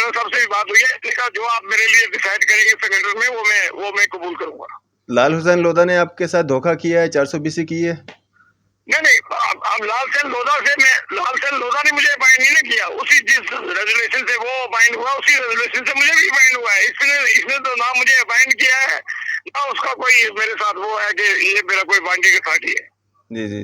राणा साहब से भी बात हुई है, इसने कहा जो आप मेरे लिए डिसाइड करेंगे संगठन में वो मैं कबूल करूंगा। लाल हुसैन लोधा ने आपके साथ धोखा किया है, 420 की है? नहीं, अब लाल सेन लोधा ने मुझे बाइंड नहीं किया, उसी जिस रेजोल्यूशन से वो बाइंड हुआ उसी रेजोल्यूशन से मुझे भी बाइंड हुआ है। इसने तो ना मुझे बाइंड किया है ना उसका कोई मेरे साथ वो है कि ये मेरा कोई बांडी का साथी है। जी जी,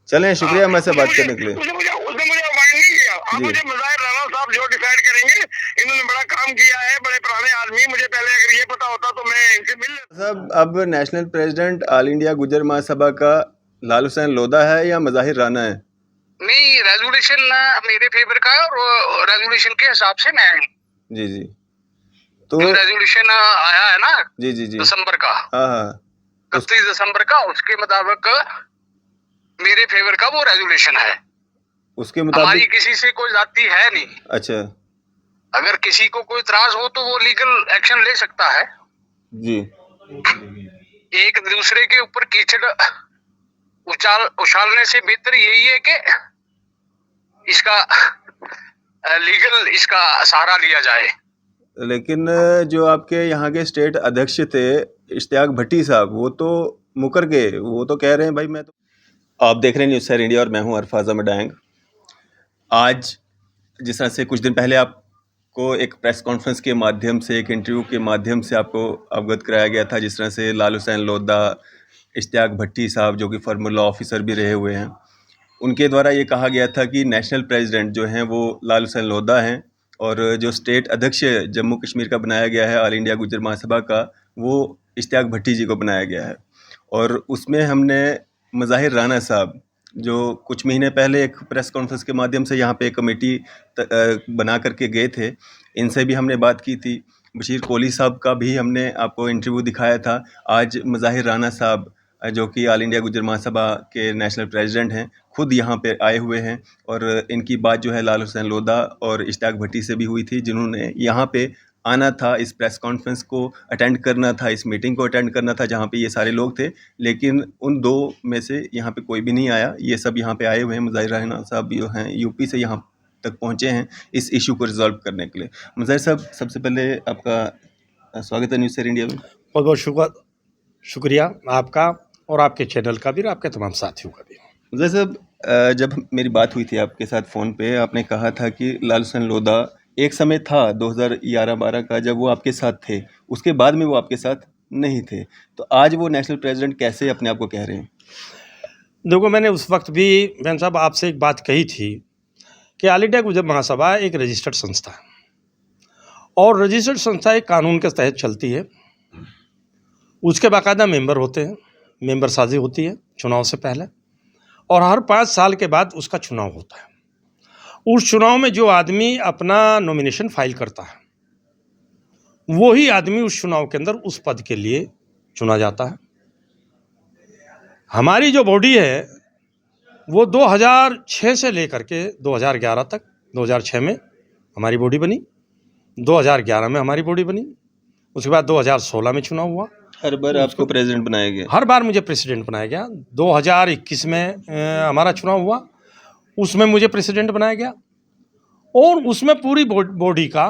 चलें, शुक्रिया हमारे से बात करने के लिए। उसने मुझे बाइंड नहीं किया। आप मुझे मुजाहिर राणा साहब जो डिसाइड करेंगे, इन्होंने बड़ा काम किया है, बड़े पुराने आदमी, मुझे पहले अगर ये पता होता तो मैं इनसे मिल साहब। अब national president all India Gujjar Mahasabha का लाल हुसैन लोधा है या मज़ाहिर राणा है? नहीं, रेजोल्यूशन मेरे फेवर का है और रेजोल्यूशन के हिसाब से मैं। जी जी, तो जो रेजोल्यूशन आया है ना जी जी जी दिसंबर का, हाँ हाँ, 31 दिसंबर का, उसके मुताबिक मेरे फेवर का वो रेजोल्यूशन है। उसके हमारी मुताबिक किसी से कोई जाती है नहीं। अच्छा अगर किसी को कोई इतराज हो तो वो लीगल एक्शन ले सकता है। जी, एक दूसरे के ऊपर कीचड़ उछालने से बेहतर यही है कि इसका लीगल इसका सहारा लिया जाए। लेकिन जो आपके यहाँ के स्टेट अध्यक्ष थे इश्तियाक भट्टी साहब, वो तो मुकर गए। वो तो कह रहे हैं भाई मैं तो। आप देख रहे हैं न्यूज़ सर इंडिया और मैं हूँ अरफाज अहमद डांग। आज जिस तरह से कुछ दिन पहले आपको एक प्रेस कॉन्फ्रेंस के माध्यम से, एक इंटरव्यू के माध्यम से आपको अवगत कराया गया था, जिस तरह से लाल हुसैन लोधा, इश्तियाक भट्टी साहब जो कि फॉर्मर लॉ ऑफिसर भी रहे हुए हैं, उनके द्वारा ये कहा गया था कि नेशनल प्रेसिडेंट जो हैं वो लाल हुसैन लोधा हैं और जो स्टेट अध्यक्ष जम्मू कश्मीर का बनाया गया है ऑल इंडिया गुज्जर महासभा का, वो इश्तियाक भट्टी जी को बनाया गया है। और उसमें हमने मज़ाहिर राणा साहब जो कुछ महीने पहले एक प्रेस कॉन्फ्रेंस के माध्यम से यहाँ पे एक कमेटी बना करके गए थे, इनसे भी हमने बात की थी। बशीर कोहली साहब का भी हमने आपको इंटरव्यू दिखाया था। आज मज़ाहिर राणा साहब जो कि ऑल इंडिया गुज्जर महासभा के नेशनल प्रेसिडेंट हैं, खुद यहाँ पे आए हुए हैं और इनकी बात जो है लाल हुसैन लोधा और इश्तियाक भट्टी से भी हुई थी, जिन्होंने यहाँ पे आना था, इस प्रेस कॉन्फ्रेंस को अटेंड करना था, इस मीटिंग को अटेंड करना था जहाँ पे ये सारे लोग थे। लेकिन उन दो में से यहाँ पे कोई भी नहीं आया। ये सब यहाँ पे आए हुए हैं। मज़ाहिर राणा साहब जो हैं यूपी से यहाँ तक पहुँचे हैं इस इशू को रिजॉल्व करने के लिए। मज़ाहिर साहब, सबसे पहले आपका स्वागत है न्यूज़ सर इंडिया में। बहुत बहुत शुक्रिया आपका और आपके चैनल का भी और आपके तमाम साथियों का भी। मज़ाहिर साहब, जब मेरी बात हुई थी आपके साथ फ़ोन पे, आपने कहा था कि लाल हुसैन लोधा एक समय था 2011-12 का जब वो आपके साथ थे, उसके बाद में वो आपके साथ नहीं थे, तो आज वो नेशनल प्रेसिडेंट कैसे अपने आप को कह रहे हैं? देखो, मैंने उस वक्त भी बहन साहब आपसे एक बात कही थी कि ऑल इंडिया गुज्जर महासभा एक रजिस्टर्ड संस्था है और रजिस्टर्ड संस्था एक कानून के तहत चलती है। उसके बाकायदा मेंबर होते हैं, मेंबर साजी होती है चुनाव से पहले, और हर 5 साल के बाद उसका चुनाव होता है। उस चुनाव में जो आदमी अपना नॉमिनेशन फाइल करता है, वही आदमी उस चुनाव के अंदर उस पद के लिए चुना जाता है। हमारी जो बॉडी है वो 2006 से लेकर के 2011 तक, 2006 में हमारी बॉडी बनी, 2011 में हमारी बॉडी बनी, उसके बाद 2016 में चुनाव हुआ। हर बार आपको प्रेसिडेंट बनाया गया? हर बार मुझे प्रेसिडेंट बनाया गया। 2021 में हमारा चुनाव हुआ, उसमें मुझे प्रेसिडेंट बनाया गया और उसमें पूरी बॉडी का,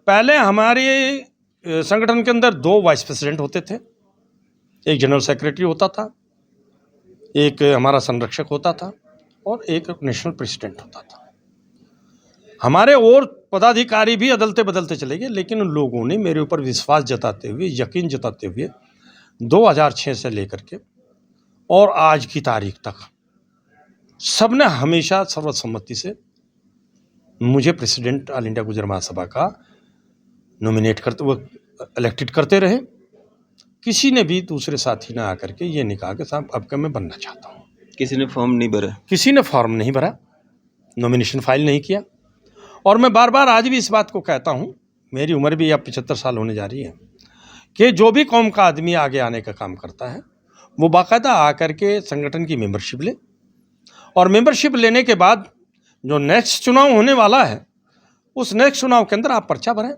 पहले हमारे संगठन के अंदर 2 वाइस प्रेसिडेंट होते थे, एक जनरल सेक्रेटरी होता था, एक हमारा संरक्षक होता था और एक नेशनल प्रेसिडेंट होता था। हमारे और पदाधिकारी भी अदलते बदलते चले गए, लेकिन उन लोगों ने मेरे ऊपर विश्वास जताते हुए, यकीन जताते हुए 2006 से लेकर के और आज की तारीख तक सबने हमेशा सर्वसम्मति से मुझे president all India Gujjar Mahasabha का नॉमिनेट करते, वो इलेक्टेड करते रहे। किसी ने भी दूसरे साथी ने आकर के ये नहीं कहा कि साहब अब मैं बनना चाहता हूँ। किसी ने फॉर्म नहीं भरा? किसी ने फॉर्म नहीं भरा, नॉमिनेशन फाइल नहीं किया। और मैं बार बार आज भी इस बात को कहता हूँ, मेरी उम्र भी अब 75 साल होने जा रही है, कि जो भी कौम का आदमी आगे आने का काम करता है वो बाकायदा आकर के संगठन की मेंबरशिप ले, और मेंबरशिप लेने के बाद जो नेक्स्ट चुनाव होने वाला है उस नेक्स्ट चुनाव के अंदर आप पर्चा भरें।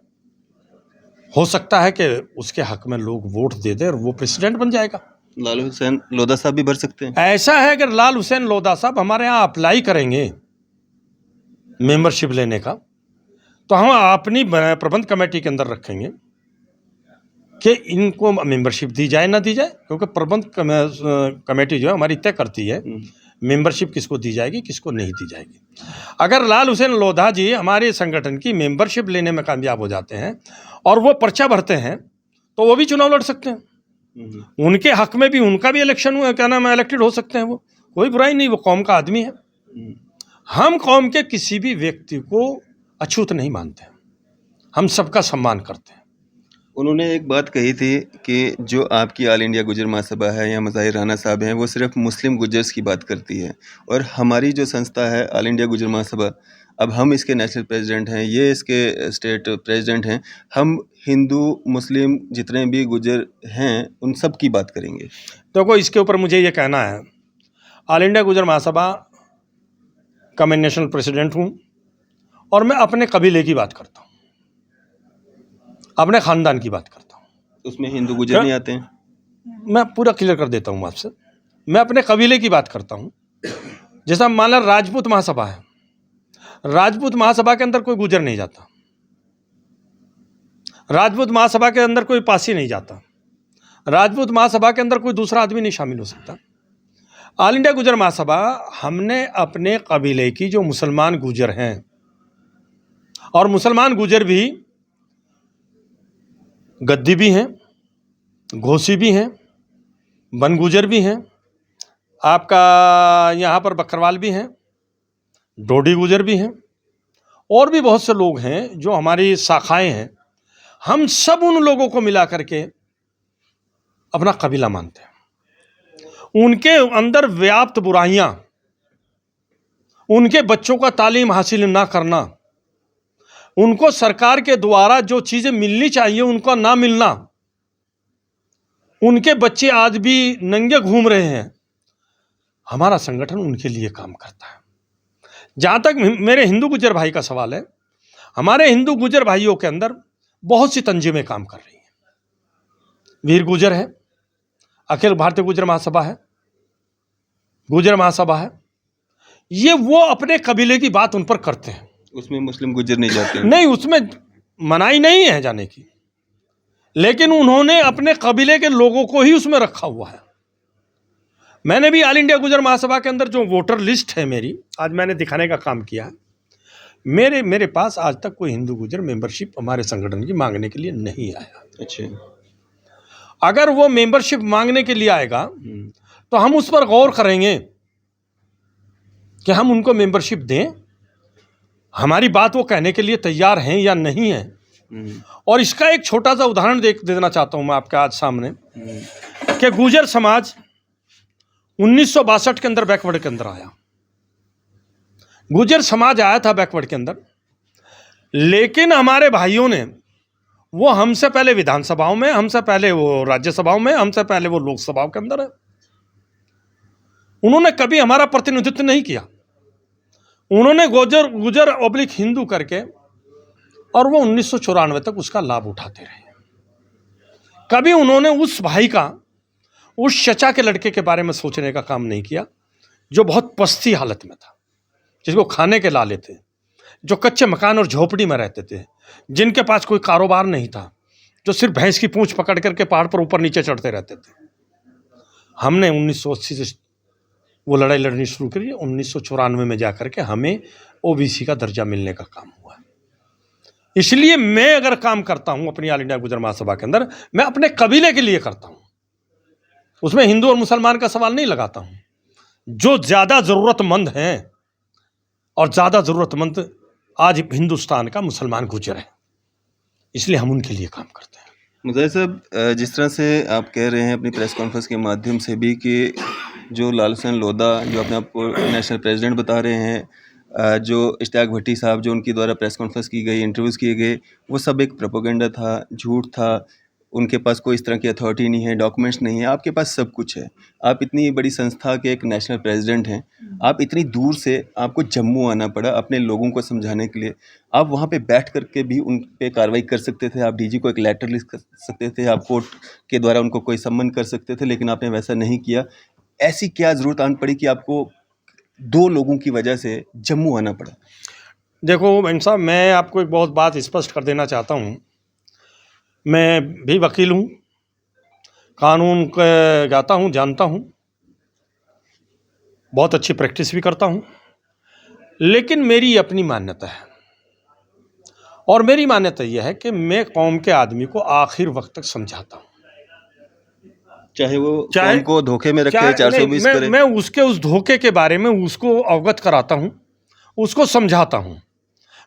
हो सकता है कि उसके हक में लोग वोट दे दें और वो प्रेसिडेंट बन जाएगा। लाल हुसैन लोधा साहब भी भर सकते हैं? ऐसा है, अगर लाल हुसैन लोधा साहब हमारे यहाँ अप्लाई करेंगे मेंबरशिप लेने का, तो हम अपनी प्रबंध कमेटी के अंदर रखेंगे कि इनको मेंबरशिप दी जाए ना दी जाए, क्योंकि प्रबंध कमेटी जो है हमारी तय करती है मेंबरशिप किसको दी जाएगी किसको नहीं दी जाएगी। अगर लाल हुसैन लोधा जी हमारे संगठन की मेंबरशिप लेने में कामयाब हो जाते हैं और वो पर्चा भरते हैं तो वो भी चुनाव लड़ सकते हैं, उनके हक में भी उनका भी इलेक्शन हुआ, क्या नाम है, इलेक्टेड हो सकते हैं, वो कोई बुराई नहीं, वो कौम का आदमी है। हम कौम के किसी भी व्यक्ति को अछूत नहीं मानते, हम सबका सम्मान करते हैं। उन्होंने एक बात कही थी कि जो आपकी ऑल इंडिया गुजर महासभा है या मज़ाहिर राना साहब हैं वो सिर्फ मुस्लिम गुजर्स की बात करती है, और हमारी जो संस्था है ऑल इंडिया गुजर महासभा, अब हम इसके नेशनल प्रेसिडेंट हैं, ये इसके स्टेट प्रेसिडेंट हैं, हम हिंदू मुस्लिम जितने भी गुजर हैं उन सब की बात करेंगे। देखो इसके ऊपर मुझे ये कहना है, ऑल इंडिया गुजर महासभा का मैं नेशनल प्रेसिडेंट हूँ और मैं अपने कबीले की बात करता हूँ, अपने ख़ानदान की बात करता हूँ। उसमें हिंदू गुजर नहीं आते हैं? मैं पूरा क्लियर कर देता हूँ आपसे, मैं अपने कबीले की बात करता हूँ। जैसा मान लो राजपूत महासभा है, राजपूत महासभा के अंदर कोई गुजर नहीं जाता, राजपूत महासभा के अंदर कोई पासी नहीं जाता, राजपूत महासभा के अंदर कोई दूसरा आदमी नहीं शामिल हो सकता। ऑल इंडिया गुजर महासभा हमने अपने कबीले की जो मुसलमान गुजर हैं, और मुसलमान गुजर भी गद्दी भी हैं, घोसी भी हैं, बन गुजर भी हैं, आपका यहाँ पर बकरवाल भी हैं, डोडी गुजर भी हैं, और भी बहुत से लोग हैं जो हमारी शाखाएं हैं। हम सब उन लोगों को मिला करके अपना कबीला मानते हैं। उनके अंदर व्याप्त बुराइयां, उनके बच्चों का तालीम हासिल ना करना, उनको सरकार के द्वारा जो चीज़ें मिलनी चाहिए उनको ना मिलना, उनके बच्चे आज भी नंगे घूम रहे हैं, हमारा संगठन उनके लिए काम करता है। जहाँ तक मेरे हिंदू गुजर भाई का सवाल है, हमारे हिंदू गुजर भाइयों के अंदर बहुत सी तंजीमें काम कर रही हैं। वीर गुजर है, अखिल भारतीय गुजर महासभा है, गुजर महासभा है, ये वो अपने कबीले की बात उन पर करते हैं। उसमें मुस्लिम गुजर नहीं जाते हैं? नहीं, उसमें मनाही नहीं है जाने की, लेकिन उन्होंने अपने कबीले के लोगों को ही उसमें रखा हुआ है। मैंने भी ऑल इंडिया गुजर महासभा के अंदर जो वोटर लिस्ट है मेरी, आज मैंने दिखाने का काम किया है। मेरे पास आज तक कोई हिंदू गुजर मेंबरशिप हमारे संगठन की मांगने के लिए नहीं आया। अच्छा, अगर वो मेंबरशिप मांगने के लिए आएगा तो हम उस पर गौर करेंगे कि हम उनको मेंबरशिप दें, हमारी बात वो कहने के लिए तैयार हैं या नहीं है। और इसका एक छोटा सा उदाहरण दे देना चाहता हूं मैं आपके आज सामने कि गुजर समाज 1962 के अंदर बैकवर्ड के अंदर आया। गुजर समाज आया था बैकवर्ड के अंदर, लेकिन हमारे भाइयों ने वो हमसे पहले विधानसभाओं में, हमसे पहले वो राज्यसभाओं में, हमसे पहले वो लोकसभाओं के अंदर है, उन्होंने कभी हमारा प्रतिनिधित्व नहीं किया। उन्होंने गुजर ऑब्लिक हिंदू करके, और वो 1994 तक उसका लाभ उठाते रहे। कभी उन्होंने उस भाई का, उस चचा के लड़के के बारे में सोचने का काम नहीं किया जो बहुत पस्ती हालत में था, जिसको खाने के लाले थे, जो कच्चे मकान और झोपड़ी में रहते थे, जिनके पास कोई कारोबार नहीं था, जो सिर्फ भैंस की पूंछ पकड़ करके पहाड़ पर ऊपर नीचे चढ़ते रहते थे। हमने 1980 से वो लड़ाई लड़नी शुरू करी। 1994 में जाकर के हमें ओबीसी का दर्जा मिलने का काम हुआ। इसलिए मैं अगर काम करता हूं अपनी ऑल इंडिया गुजर महासभा के अंदर, मैं अपने कबीले के लिए करता हूं, उसमें हिंदू और मुसलमान का सवाल नहीं लगाता हूं। जो ज़्यादा ज़रूरतमंद हैं, और ज़्यादा ज़रूरतमंद आज हिंदुस्तान का मुसलमान गुजर है, इसलिए हम उनके लिए काम करते हैं। मुझे साहब, जिस तरह से आप कह रहे हैं अपनी प्रेस कॉन्फ्रेंस के माध्यम से भी कि जो लाल हुसैन लोधा जो अपने आप को नेशनल प्रेसिडेंट बता रहे हैं, जो इश्तियाक भट्टी साहब जो उनके द्वारा प्रेस कॉन्फ्रेंस की गई, इंटरव्यूज़ किए गए, वो सब एक प्रोपेगेंडा था, झूठ था, उनके पास कोई इस तरह की अथॉरिटी नहीं है, डॉक्यूमेंट्स नहीं है, आपके पास सब कुछ है। आप इतनी बड़ी संस्था के एक नेशनल प्रेसिडेंट हैं, आप इतनी दूर से आपको जम्मू आना पड़ा अपने लोगों को समझाने के लिए। आप वहाँ पे बैठ करके भी उन पे कार्रवाई कर सकते थे, आप डीजी को एक लेटर लिख सकते थे, आप कोर्ट के द्वारा उनको कोई सम्मन कर सकते थे, लेकिन आपने वैसा नहीं किया। ऐसी क्या ज़रूरत आन पड़ी कि आपको 2 लोगों की वजह से जम्मू आना पड़ा? देखो भाई साहब, मैं आपको एक बहुत बात स्पष्ट कर देना चाहता हूँ। मैं भी वकील हूँ, कानून का जाता हूँ, जानता हूँ, बहुत अच्छी प्रैक्टिस भी करता हूँ, लेकिन मेरी अपनी मान्यता है। और मेरी मान्यता यह है कि मैं कौम के आदमी को आखिर वक्त तक समझाता हूँ, चाहे वो चाहे- कौम को धोखे में रखे, चाहे 420 नहीं, करे। मैं उसके उस धोखे के बारे में उसको अवगत कराता हूँ, उसको समझाता हूँ,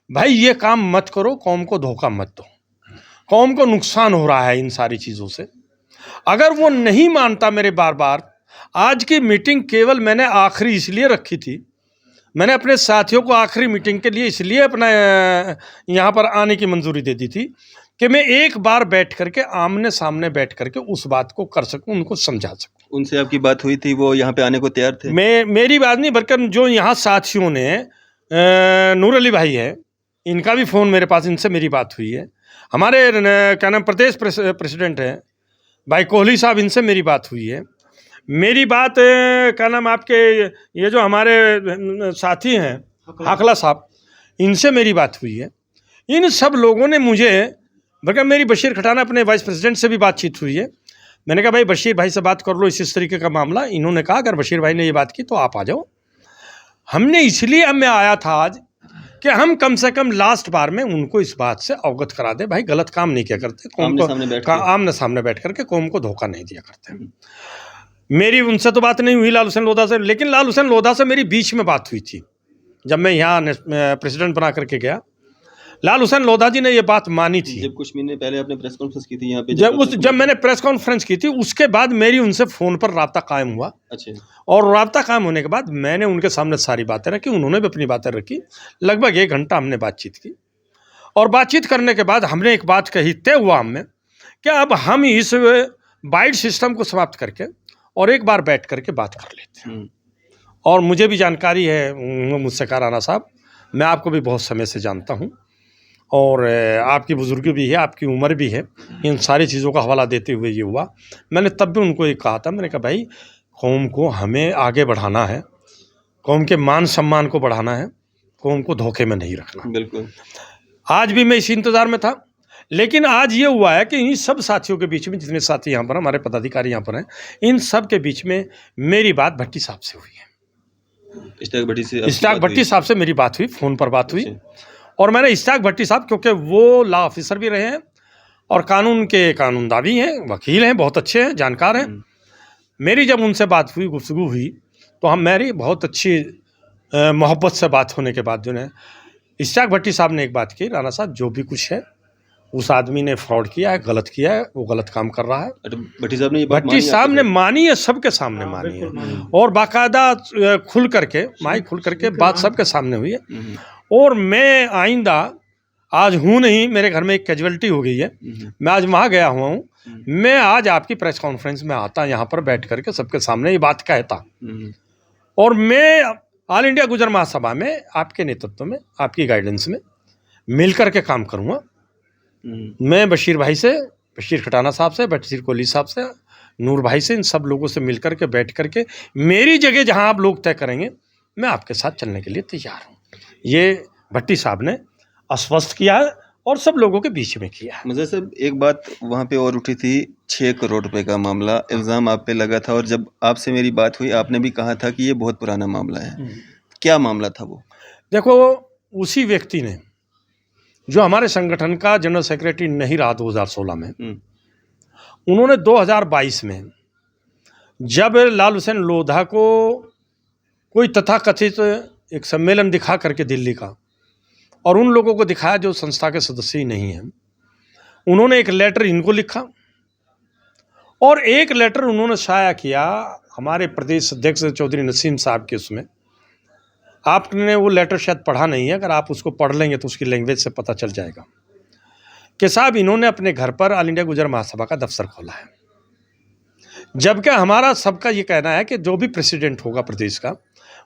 भाई ये काम मत करो, कौम को धोखा मत दो, कौम को नुकसान हो रहा है इन सारी चीज़ों से। अगर वो नहीं मानता मेरे बार बार, आज की मीटिंग केवल मैंने आखिरी इसलिए रखी थी, मैंने अपने साथियों को आखिरी मीटिंग के लिए इसलिए अपना यहाँ पर आने की मंजूरी दे दी थी कि मैं एक बार बैठ करके आमने सामने बैठ करके उस बात को कर सकूं, उनको समझा सकूं। उनसे आपकी बात हुई थी, वो यहाँ पे आने को तैयार थे? मेरी बात नहीं, बल्कि जो यहाँ साथियों ने नूर अली भाई है, इनका भी फ़ोन मेरे पास, इनसे मेरी बात हुई है। हमारे क्या नाम प्रदेश प्रेसिडेंट हैं भाई कोहली साहब, इनसे मेरी बात हुई है। मेरी बात क्या नाम आपके ये जो हमारे साथी हैं हाकला साहब, इनसे मेरी बात हुई है। इन सब लोगों ने मुझे, बल्कि मेरी बशीर खटाना अपने वाइस प्रेसिडेंट से भी बातचीत हुई है। मैंने कहा भाई बशीर भाई से बात कर लो इस तरीके का मामला। इन्होंने कहा अगर बशीर भाई ने ये बात की तो आप आ जाओ। हमने इसलिए मैं आया था आज कि हम कम से कम लास्ट बार में उनको इस बात से अवगत करा दे, भाई गलत काम नहीं किया करते, कौम को आमने सामने बैठ करके कौम को धोखा नहीं दिया करते। मेरी उनसे तो बात नहीं हुई लाल हुसैन लोधा से, लेकिन लाल हुसैन लोधा से मेरी बीच में बात हुई थी जब मैं यहाँ प्रेसिडेंट बना करके गया। लाल हुसैन लोधा जी ने ये बात मानी थी। जब कुछ महीने पहले आपने प्रेस कॉन्फ्रेंस की थी यहाँ पे, जब मैंने प्रेस कॉन्फ्रेंस की थी, उसके बाद मेरी उनसे फ़ोन पर राब्ता कायम हुआ। अच्छा। और राब्ता कायम होने के बाद मैंने उनके सामने सारी बातें रखी, उन्होंने भी अपनी बातें रखी। लगभग 1 घंटा हमने बातचीत की, और बातचीत करने के बाद हमने एक बात कही, तय हुआ हमें कि अब हम इस बाइट सिस्टम को समाप्त करके और एक बार बैठ करके बात कर लेते हैं। और मुझे भी जानकारी है मुझसे कहा राणा साहब, मैं आपको भी बहुत समय से जानता हूँ, और आपकी बुजुर्गी भी है, आपकी उम्र भी है, इन सारी चीज़ों का हवाला देते हुए ये हुआ। मैंने तब भी उनको ये कहा था, मैंने कहा भाई कौम को हमें आगे बढ़ाना है, कौम के मान सम्मान को बढ़ाना है, कौम को धोखे में नहीं रखना। बिल्कुल। आज भी मैं इसी इंतज़ार में था, लेकिन आज ये हुआ है कि इन सब साथियों के बीच में, जितने साथी यहाँ पर, हमारे पदाधिकारी यहाँ पर हैं, इन सब के बीच में मेरी बात भट्टी साहब से हुई है। इश्ताक भट्टी साहब से मेरी बात हुई, फ़ोन पर बात हुई। और मैंने इश्ताक भट्टी साहब, क्योंकि वो लॉ ऑफिसर भी रहे हैं और कानून के कानूनदा भी हैं, वकील हैं, बहुत अच्छे हैं, जानकार हैं। मेरी जब उनसे बात हुई, गुफ्तगू हुई, तो मेरी बहुत अच्छी मोहब्बत से बात होने के बाद जो है इश्ताक भट्टी साहब ने एक बात की, राणा साहब जो भी कुछ है उस आदमी ने फ्रॉड किया है, गलत किया है, वो गलत काम कर रहा है। भट्टी साहब ने मानी है, सबके सामने मानी है, और बाकायदा खुल करके बात सबके सामने हुई है। और मैं आइंदा, आज हूँ नहीं, मेरे घर में एक कैजुअलिटी हो गई है, मैं आज वहाँ गया हुआ हूँ, मैं आज आपकी प्रेस कॉन्फ्रेंस में आता, यहाँ पर बैठ करके सबके सामने ये बात कहता, और मैं ऑल इंडिया गुजर महासभा में आपके नेतृत्व में, आपकी गाइडेंस में मिल करके काम करूँगा। मैं बशीर भाई से, बशीर खटाना साहब से, बशीर कोहली साहब से, नूर भाई से, इन सब लोगों से मिल करके बैठ करके मेरी जगह जहां आप लोग तय करेंगे, मैं आपके साथ चलने के लिए तैयार हूं। ये भट्टी साहब ने आश्वस्त किया है और सब लोगों के बीच में किया है। मुझे सब एक बात वहाँ पे और उठी थी, 6 करोड़ रुपए का मामला, इल्ज़ाम आप पे लगा था, और जब आपसे मेरी बात हुई आपने भी कहा था कि ये बहुत पुराना मामला है। क्या मामला था वो? देखो, उसी व्यक्ति ने, जो हमारे संगठन का जनरल सेक्रेटरी नहीं रहा 2016 में, उन्होंने 2022 में जब लाल हुसैन लोधा को कोई तथाकथित एक सम्मेलन दिखा करके दिल्ली का, और उन लोगों को दिखाया जो संस्था के सदस्य ही नहीं हैं, उन्होंने एक लेटर इनको लिखा और एक लेटर उन्होंने शाया किया हमारे प्रदेश अध्यक्ष चौधरी नसीम साहब के उसमें। आपने वो लेटर शायद पढ़ा नहीं है, अगर आप उसको पढ़ लेंगे तो उसकी लैंग्वेज से पता चल जाएगा कि साहब इन्होंने अपने घर पर ऑल इंडिया गुजर महासभा का दफ्तर खोला है, जबकि हमारा सबका ये कहना है कि जो भी प्रेसिडेंट होगा प्रदेश का,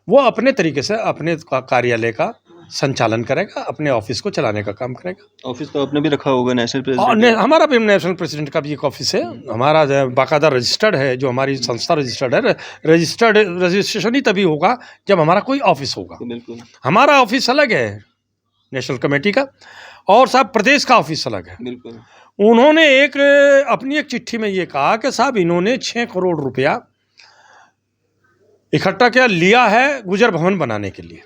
वो अपने तरीके से अपने कार्यालय का संचालन करेगा, अपने ऑफिस को चलाने का काम करेगा। ऑफिस तो आपने भी रखा होगा, नेशनल प्रेसिडेंट? हमारा भी नेशनल प्रेसिडेंट का भी एक ऑफिस है, हमारा बाकायदा रजिस्टर्ड है, जो हमारी संस्था रजिस्टर्ड है। रजिस्ट्रेशन ही तभी होगा जब हमारा कोई ऑफिस होगा। बिल्कुल। हमारा ऑफिस अलग है, नेशनल कमेटी का, और साहब प्रदेश का ऑफिस अलग है। बिल्कुल। उन्होंने अपनी एक चिट्ठी में ये कहा कि साहब इन्होंने 6 करोड़ रुपया इकट्ठा किया लिया है गुजर भवन बनाने के लिए,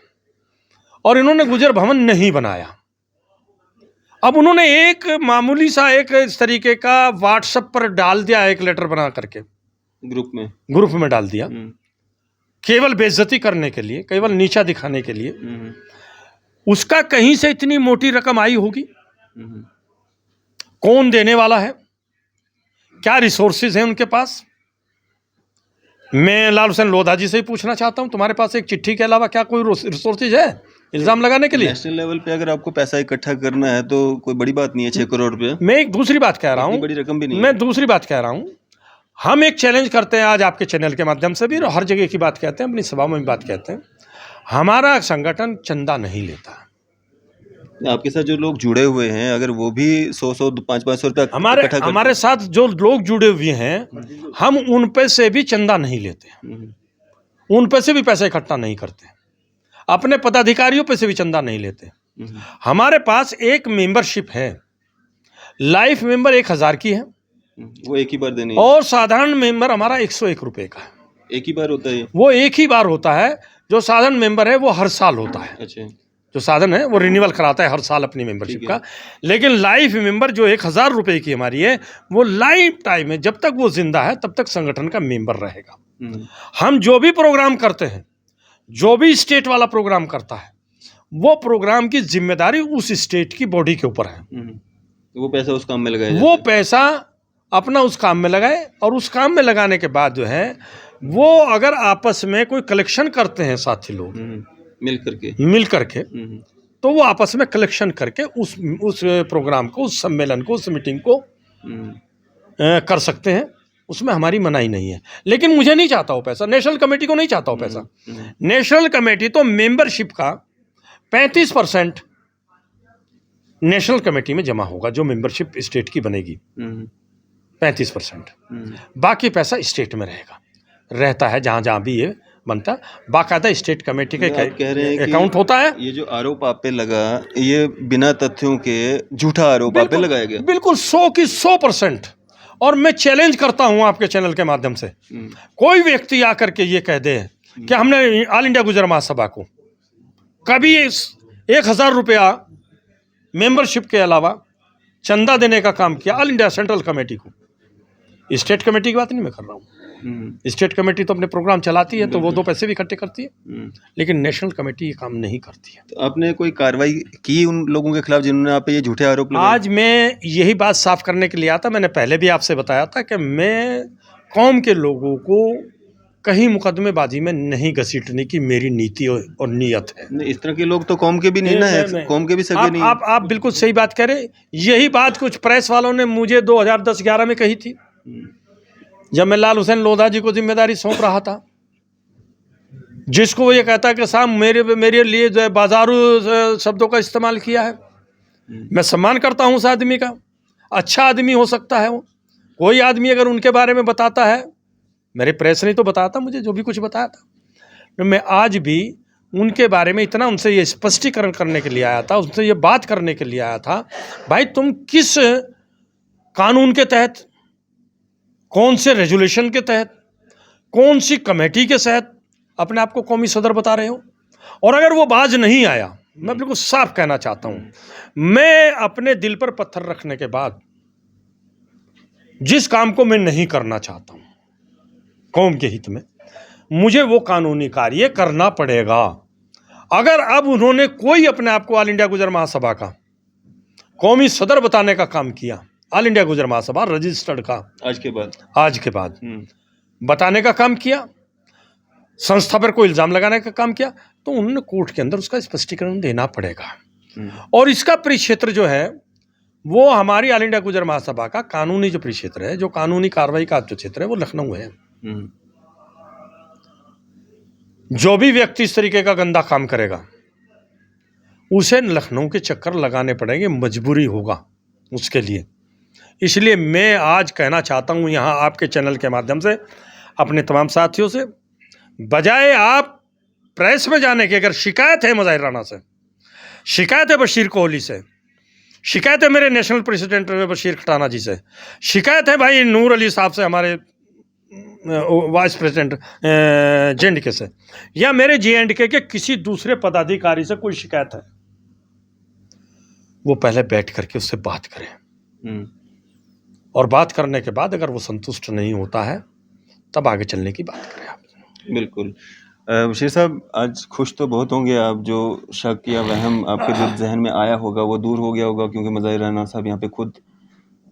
और इन्होंने गुजर भवन नहीं बनाया। अब उन्होंने एक मामूली सा एक इस तरीके का व्हाट्सएप पर डाल दिया, एक लेटर बना करके ग्रुप में डाल दिया, केवल बेइज्जती करने के लिए, केवल नीचा दिखाने के लिए। उसका कहीं से इतनी मोटी रकम आई होगी, कौन देने वाला है, क्या रिसोर्सेज हैं उनके पास। मैं लाल हुसैन लोधा जी से ही पूछना चाहता हूं, तुम्हारे पास एक चिट्ठी के अलावा क्या कोई रिसोर्सेज है इल्जाम लगाने के लिए? नेशनल लेवल पे अगर आपको पैसा इकट्ठा करना है तो कोई बड़ी बात नहीं है 6 करोड़ रुपए। मैं एक दूसरी बात कह रहा हूं, बड़ी रकम भी नहीं है। मैं दूसरी बात कह रहा हूं, हम एक चैलेंज करते हैं आज आपके चैनल के माध्यम से भी, और हर जगह की बात कहते हैं, अपनी सभा में भी बात कहते हैं, हमारा संगठन चंदा नहीं लेता। आपके साथ जो लोग जुड़े हुए हैं, अगर वो भी 100 500 रुपया हमारे साथ जो लोग जुड़े हुए हैं, हम उन पे से भी चंदा नहीं लेते, उन पे से भी पैसा इकट्ठा नहीं करते, अपने पदाधिकारियों पे से भी चंदा नहीं लेते। हमारे पास एक मेंबरशिप है, लाइफ मेंबर 1000 की है, वो एक ही बार देनी है, और साधारण मेंबर हमारा 101 रुपए का है। एक ही बार होता है वो एक ही बार होता है। जो साधारण मेंबर है वो हर साल होता है। अच्छा। जो साधन है वो रिन्यूअल कराता है हर साल अपनी मेंबरशिप का। लेकिन लाइफ मेंबर जो 1000 रुपए की हमारी है, वो लाइफ टाइम है, जब तक वो जिंदा है तब तक संगठन का मेंबर रहेगा। हम जो भी प्रोग्राम करते हैं, जो भी स्टेट वाला प्रोग्राम करता है, वो प्रोग्राम की जिम्मेदारी उस स्टेट की बॉडी के ऊपर है। वो पैसा उस काम में लगाए, वो पैसा अपना उस काम में लगाए, और उस काम में लगाने के बाद जो है वो अगर आपस में कोई कलेक्शन करते हैं साथी लोग मिल करके तो वो आपस में कलेक्शन करके उस प्रोग्राम को, उस सम्मेलन को, उस मीटिंग को कर सकते हैं। उसमें हमारी मनाही नहीं है। लेकिन मुझे नहीं चाहता वो पैसा, नेशनल कमेटी को नहीं चाहता वो पैसा। नेशनल कमेटी तो मेंबरशिप का 35% नेशनल कमेटी में जमा होगा, जो मेंबरशिप स्टेट की बनेगी 35%। बाकी पैसा स्टेट में रहता है, जहाँ जहाँ भी ये बनता, बाकायदा स्टेट कमेटी का अकाउंट होता है। ये जो आरोप आप पे लगा, ये बिना तथ्यों के झूठा आरोप आप पे लगाया गया। बिल्कुल 100 की 100%। और मैं चैलेंज करता हूं आपके चैनल के माध्यम से, कोई व्यक्ति आकर के ये कह दे कि हमने ऑल इंडिया गुजर महासभा को कभी 1000 रुपया मेंबरशिप के अलावा चंदा देने का काम किया, ऑल इंडिया सेंट्रल कमेटी को, स्टेट कमेटी की बात नहीं मैं कर रहा हूँ। स्टेट कमेटी तो अपने प्रोग्राम चलाती है, तो वो 2 पैसे भी इकट्ठे करती है, लेकिन नेशनल कमेटी ये काम नहीं करती है। तो आपने कोई कार्रवाई की उन लोगों के खिलाफ जिन्होंने आप पे ये झूठे आरोप लगाए? आज मैं यही बात साफ करने के लिए आता। मैंने पहले भी आपसे बताया था कि मैं कौम के लोगों को कहीं मुकदमेबाजी में नहीं घसीटने की मेरी नीति और नीयत है। इस तरह के लोग तो कौम के भी नहीं ना है, कौम के भी सगे नहीं। आप बिल्कुल सही बात कह रहे। यही बात कुछ प्रेस वालों ने मुझे 2010-11 में कही थी, जब मैं लाल हुसैन लोधा जी को जिम्मेदारी सौंप रहा था, जिसको वो ये कहता है कि साहब मेरे लिए बाजारू शब्दों का इस्तेमाल किया है। मैं सम्मान करता हूँ उस आदमी का, अच्छा आदमी हो सकता है वो। कोई आदमी अगर उनके बारे में बताता है, मेरे प्रेस ने तो बताया था मुझे जो भी कुछ बताया था, तो मैं आज भी उनके बारे में इतना उनसे ये स्पष्टीकरण करने के लिए आया था, उनसे ये बात करने के लिए आया था, भाई तुम किस कानून के तहत, कौन से रेजुलेशन के तहत, कौन सी कमेटी के तहत अपने आप को कौमी सदर बता रहे हो। और अगर वो बाज नहीं आया, मैं बिल्कुल साफ कहना चाहता हूं, मैं अपने दिल पर पत्थर रखने के बाद जिस काम को मैं नहीं करना चाहता हूं कौम के हित में, मुझे वो कानूनी कार्य करना पड़ेगा। अगर अब उन्होंने कोई अपने आप को ऑल इंडिया गुजर महासभा का कौमी सदर बताने का काम किया, ऑल इंडिया गुजर महासभा रजिस्टर्ड का आज के बाद बताने का काम किया, संस्था पर कोई इल्जाम लगाने का काम किया, तो उन्होंने कोर्ट के अंदर उसका स्पष्टीकरण देना पड़ेगा। और इसका परिक्षेत्र जो है वो हमारी ऑल इंडिया गुजर महासभा का कानूनी जो परिक्षेत्र है, जो कानूनी कार्रवाई का जो क्षेत्र है, वो लखनऊ है। जो भी व्यक्ति इस तरीके का गंदा काम करेगा उसे लखनऊ के चक्कर लगाने पड़ेंगे, मजबूरी होगा उसके लिए। इसलिए मैं आज कहना चाहता हूं यहाँ आपके चैनल के माध्यम से अपने तमाम साथियों से, बजाय आप प्रेस में जाने की, अगर शिकायत है मुजाहिर राणा से, शिकायत है बशीर कोहली से, शिकायत है मेरे नेशनल प्रेसिडेंट बशीर खटाना जी से, शिकायत है भाई नूर अली साहब से, हमारे वाइस प्रेसिडेंट JNDK से, या मेरे JNDK के किसी दूसरे पदाधिकारी से कोई शिकायत है, वो पहले बैठ करके उससे बात करें, और बात करने के बाद अगर वो संतुष्ट नहीं होता है तब आगे चलने की बात करें आप। बिल्कुल। बशीर साहब, आज खुश तो बहुत होंगे आप, जो शक या वहम आपके जो जहन में आया होगा वो दूर हो गया होगा, क्योंकि मज़ाहिर राना साहब यहाँ पे खुद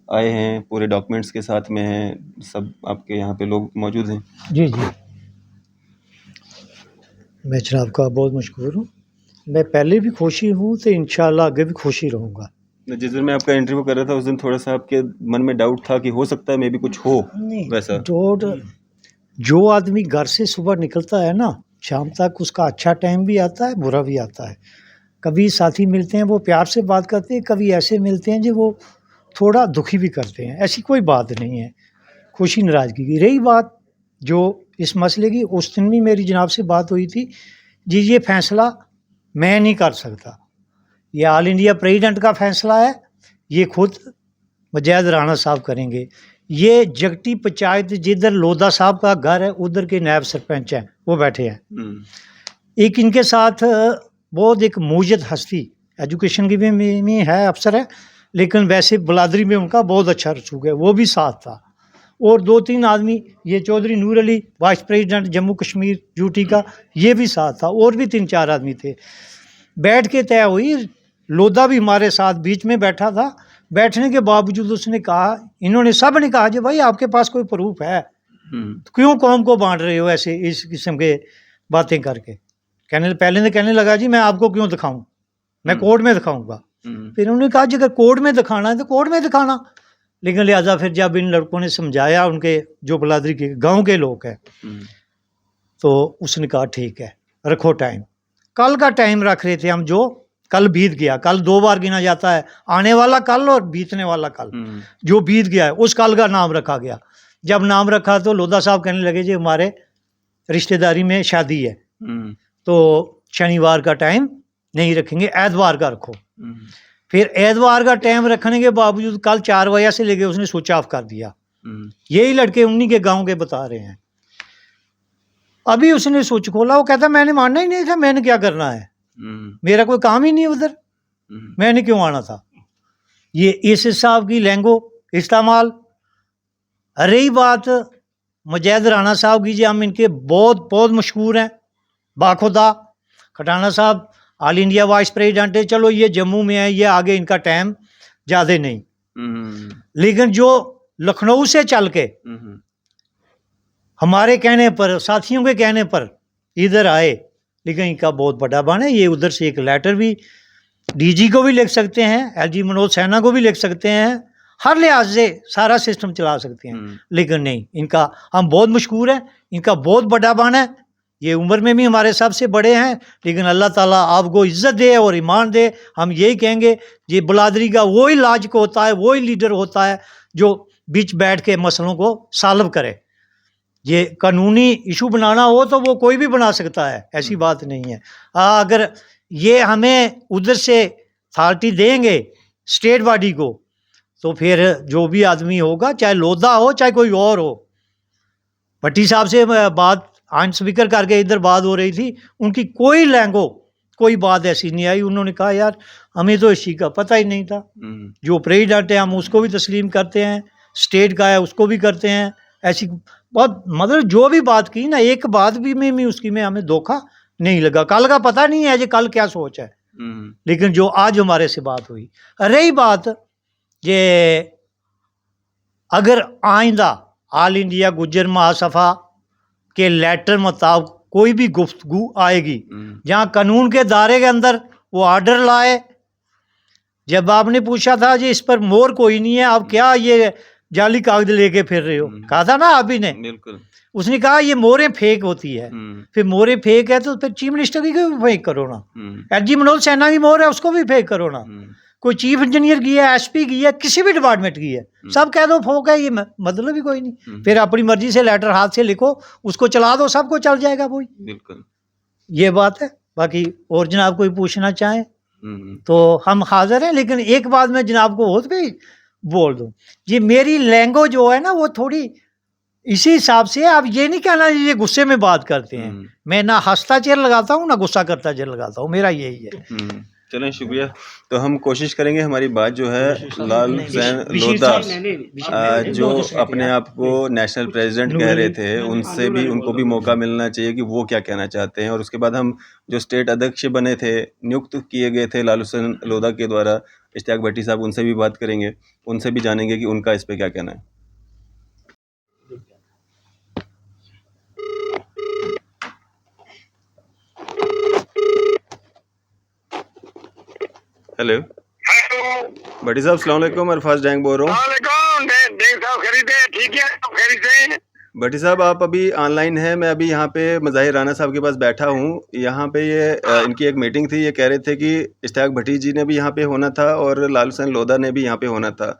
आए हैं, पूरे डॉक्यूमेंट्स के साथ में हैं, सब आपके यहाँ पे लोग मौजूद हैं। जी जी, मैं जनाब का बहुत मशकूर हूँ। मैं पहले भी खुशी हूँ तो इंशाल्लाह आगे भी खुशी रहूँगा। जिस दिन मैं आपका इंटरव्यू कर रहा था उस दिन थोड़ा सा आपके मन में डाउट था कि हो सकता है मे भी कुछ हो वैसा। जो आदमी घर से सुबह निकलता है ना, शाम तक उसका अच्छा टाइम भी आता है, बुरा भी आता है। कभी साथी मिलते हैं वो प्यार से बात करते हैं, कभी ऐसे मिलते हैं जो वो थोड़ा दुखी भी करते हैं। ऐसी कोई बात नहीं है खुशी नाराज़गी की। रही बात जो इस मसले की, उस दिन भी मेरी जनाब से बात हुई थी जी, ये फ़ैसला मैं नहीं कर सकता, ये ऑल इंडिया प्रेसिडेंट का फ़ैसला है, ये खुद मजैद राणा साहब करेंगे। ये जगटी पंचायत जिधर लोधा साहब का घर है उधर के नायब सरपंच हैं, वो बैठे हैं। एक इनके साथ बहुत एक मूजद हस्ती, एजुकेशन की भी में है, अफसर है, लेकिन वैसे बलादरी में उनका बहुत अच्छा रसूख है, वो भी साथ था। और 2-3 आदमी, ये Chaudhary Noor Ali vice president Jammu Kashmir UT का, ये भी साथ था, और भी 3-4 आदमी थे। बैठ के तय हुई, लोधा भी हमारे साथ बीच में बैठा था। बैठने के बावजूद उसने कहा, इन्होंने सब ने कहा जी भाई आपके पास कोई प्रूफ है, तो क्यों कौम को बांट रहे हो ऐसे इस किस्म के बातें करके। पहले ने कहने लगा जी मैं आपको क्यों दिखाऊं, मैं कोर्ट में दिखाऊंगा। फिर उन्होंने कहा जी अगर कोर्ट में दिखाना है तो कोर्ट में दिखाना। लेकिन लिहाजा फिर जब इन लड़कों ने समझाया, उनके जो बलादरी के गाँव के लोग हैं, तो उसने कहा ठीक है रखो टाइम। कल का टाइम रख रहे थे हम, जो कल बीत गया। कल 2 बार गिना जाता है, आने वाला कल और बीतने वाला कल। जो बीत गया है उस कल का नाम रखा गया। जब नाम रखा तो लोधा साहब कहने लगे जी हमारे रिश्तेदारी में शादी है, तो शनिवार का टाइम नहीं रखेंगे, एतवार का रखो। फिर एतवार का टाइम रखने के बावजूद कल 4 बजे से लेके उसने स्विच ऑफ कर दिया। यही लड़के उन्हीं के गाँव के बता रहे हैं। अभी उसने स्विच खोला, वो कहता मैंने मानना ही नहीं था, मैंने क्या करना है, मेरा कोई काम ही नहीं है उधर, मैंने क्यों आना था। ये इस हिसाब की लैंगो इस्तेमाल। रही बात मजैद राणा साहब की, जी हम इनके बहुत बहुत मशहूर हैं, बाखुदा। खटाना साहब ऑल इंडिया वाइस प्रेसिडेंट है, चलो ये जम्मू में है, ये आगे इनका टाइम ज़्यादा नहीं, लेकिन जो लखनऊ से चल के हमारे कहने पर, साथियों के कहने पर इधर आए, लेकिन इनका बहुत बड़ा बन है। ये उधर से एक लेटर भी DG को भी लिख सकते हैं, LG मनोज सिन्हा को भी लिख सकते हैं, हर लिहाज से सारा सिस्टम चला सकते हैं। लेकिन नहीं, इनका हम बहुत मशहूर हैं, इनका बहुत बड़ा बन है, ये उम्र में भी हमारे सबसे बड़े हैं, लेकिन अल्लाह ताला आपको इज़्ज़त दे और ईमान दे। हम यही कहेंगे, ये बलादरी का वही लाजिक होता है, वही लीडर होता है जो बीच बैठ के मसलों को सॉल्व करे। ये कानूनी इशू बनाना हो तो वो कोई भी बना सकता है, ऐसी बात नहीं है। अगर ये हमें उधर से अथॉरिटी देंगे स्टेट बॉडी को, तो फिर जो भी आदमी होगा, चाहे लोधा हो चाहे कोई और हो। भट्टी साहब से बात ऑन स्पीकर करके इधर बात हो रही थी, उनकी कोई लैंगो कोई बात ऐसी नहीं आई। उन्होंने कहा यार हमें तो इस चीज़ का पता ही नहीं था, जो प्रेसिडेंट है हम उसको भी तस्लीम करते हैं, स्टेट का है उसको भी करते हैं। ऐसी बहुत मतलब जो भी बात की ना, एक बात भी में उसकी में हमें धोखा नहीं लगा। कल का पता नहीं है जी कल क्या सोच है, लेकिन जो आज हमारे से बात हुई। रही बात ये अगर आइंदा ऑल इंडिया गुज्जर महासभा के लेटर मुताबिक कोई भी गुफ्तगू आएगी, जहाँ कानून के दायरे के अंदर वो ऑर्डर लाए। जब आपने पूछा था जी इस पर मोहर कोई नहीं है, आप क्या ये जाली कागज लेके फिर रहे हो, कहा था ना अभी ने, बिल्कुल। उसने कहा ये मोहरें फेक होती है। फिर मोहरें फेक है तो फिर चीफ मिनिस्टर की भी फेक करो ना, LG मनोज सिन्हा की मोहर है उसको भी फेक करो ना, कोई चीफ इंजीनियर की है, SP की है, किसी भी डिपार्टमेंट की है, सब कह दो फोक है, ये मतलब ही कोई नहीं। फिर अपनी मर्जी से लेटर हाथ से लिखो, उसको चला दो, सबको चल जाएगा वही। बिल्कुल, ये बात है। बाकी और जनाब कोई पूछना चाहें? तो हम हाजिर हैं, लेकिन एक बात मैं जनाब को बहुत भी बोल दूं, ये मेरी लैंग्वेज जो है ना वो थोड़ी इसी हिसाब से है। आप ये नहीं कहना ये गुस्से में बात करते हैं, मैं ना हंसता चेयर लगाता हूँ ना गुस्सा करता चेयर लगाता हूँ, मेरा यही है। चलें, शुक्रिया। तो हम कोशिश करेंगे हमारी बात जो है लाल हुसैन लोधा जो अपने आप को नेशनल प्रेसिडेंट कह रहे थे, उनसे भी उनको भी मौका मिलना चाहिए कि वो क्या कहना चाहते हैं। और उसके बाद हम जो स्टेट अध्यक्ष बने थे, नियुक्त किए गए थे लाल हुसैन लोधा के द्वारा, इश्तियाक भट्टी साहब, उनसे भी बात करेंगे, उनसे भी जानेंगे कि उनका इस पर क्या कहना है। हेलो भट्टी साहब, अस्सलाम वालेकुम। अरफाज डैंग बोल रहा हूँ। ठीक है, खैरियत से। भट्टी साहब, आप अभी ऑनलाइन हैं? मैं अभी यहाँ पे मज़ाहिर राना साहब के पास बैठा हूँ। यहाँ पे ये इनकी एक मीटिंग थी। ये कह रहे थे कि इश्तियाक भट्टी जी ने भी यहाँ पे होना था और लाल हुसैन लोधा ने भी यहाँ पे होना था,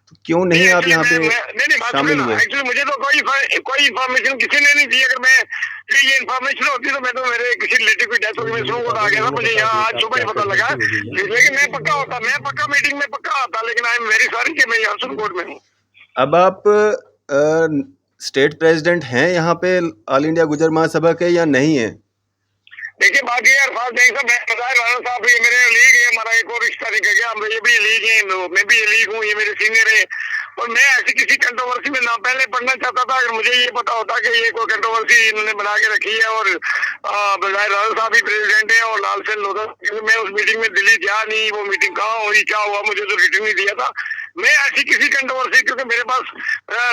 तो क्यों नहीं आप यहाँ पे शामिल हुए? एक्चुअली मुझे तो कोई इन्फॉर्मेशन किसी ने नहीं दी। अगर मैं ये इन्फॉर्मेशन होती तो मैं तो मेरे किसी रिलेटिव की डेथ हो गई, मैं शुरू को आ गया था। मुझे यहाँ आज सुबह ही पता लगा, लेकिन मैं पक्का मीटिंग में पक्का आता, लेकिन आई एम वेरी सॉरी कि मैं यहाँ सुनकोट में हूँ। अब आप स्टेट प्रेसिडेंट हैं यहाँ पे ऑल इंडिया गुजर महासभा के या नहीं है? देखिए बाकी यार राणा साहब ये मेरे लीग है, हमारा एक और रिश्ता निकल गया, ये भी लीग है, मैं भी ये लीग हूँ, ये मेरे सीनियर है। और मैं ऐसी किसी कंट्रोवर्सी में ना पहले पढ़ना चाहता था। अगर मुझे ये पता होता कि ये कोई कंट्रोवर्सी इन्होंने बना के रखी है और राणा साहब भी प्रेसिडेंट है और लाल हुसैन लोधा, मैं उस मीटिंग में दिल्ली गया नहीं। वो मीटिंग कहाँ हुई, क्या हुआ, मुझे तो रिटर्न नहीं दिया था। मैं ऐसी किसी कंट्रोवर्सी, क्योंकि मेरे पास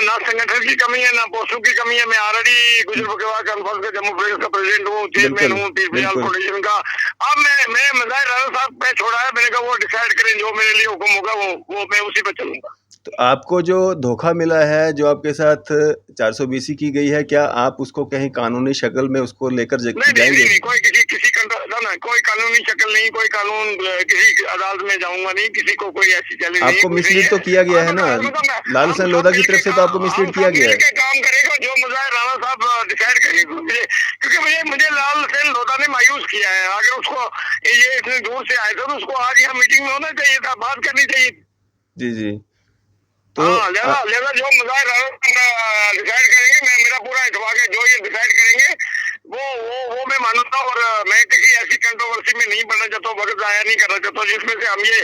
ना संगठन की कमी है ना पोस्टों की कमी है। मैं ऑलरेडी गुजर बकरवाल कॉन्फ्रेंस का जम्मू प्रेस का प्रेसिडेंट हूँ, चेयरमैन हूँ पीर दयाल फाउंडेशन का। अब मैं मज़ाहिर राणा साहब पे छोड़ा है, मैंने कहा वो डिसाइड करें, जो मेरे लिए हुक्म होगा वो मैं उसी पर चलूंगा। तो आपको जो धोखा मिला है, जो आपके साथ 420 की गई है, क्या आप उसको कहीं कानूनी शक्ल में उसको लेकर जाएंगे? नहीं, कोई कोई कानूनी शक्ल नहीं, कोई कानून किसी अदालत में जाऊंगा नहीं, किसी को कोई ऐसी चैलेंज नहीं। आपको मिसलीड तो किया गया है ना लाल हुसैन लोधा की तरफ से, तो आपको मिसलीड किया गया है। काम करेगा जो मज़ाहिर राणा साहब डिसाइड करेंगे, क्योंकि मुझे लाल हुसैन लोधा ने मायूस किया है। अगर उसको ये इतने दूर से आए थे तो उसको आज यहाँ मीटिंग में होना चाहिए था, बात करनी चाहिए। जी तो लिहाजा जो मज़ाहिर राणा डिसाइड करेंगे, मैं मेरा पूरा इत्तेफाक है, जो ये डिसाइड करेंगे वो मैं मानता हूँ। और मैं किसी ऐसी कंट्रोवर्सी में नहीं बनना चाहता हूँ, वक्त जाया नहीं करना चाहता हूँ जिसमें से हम ये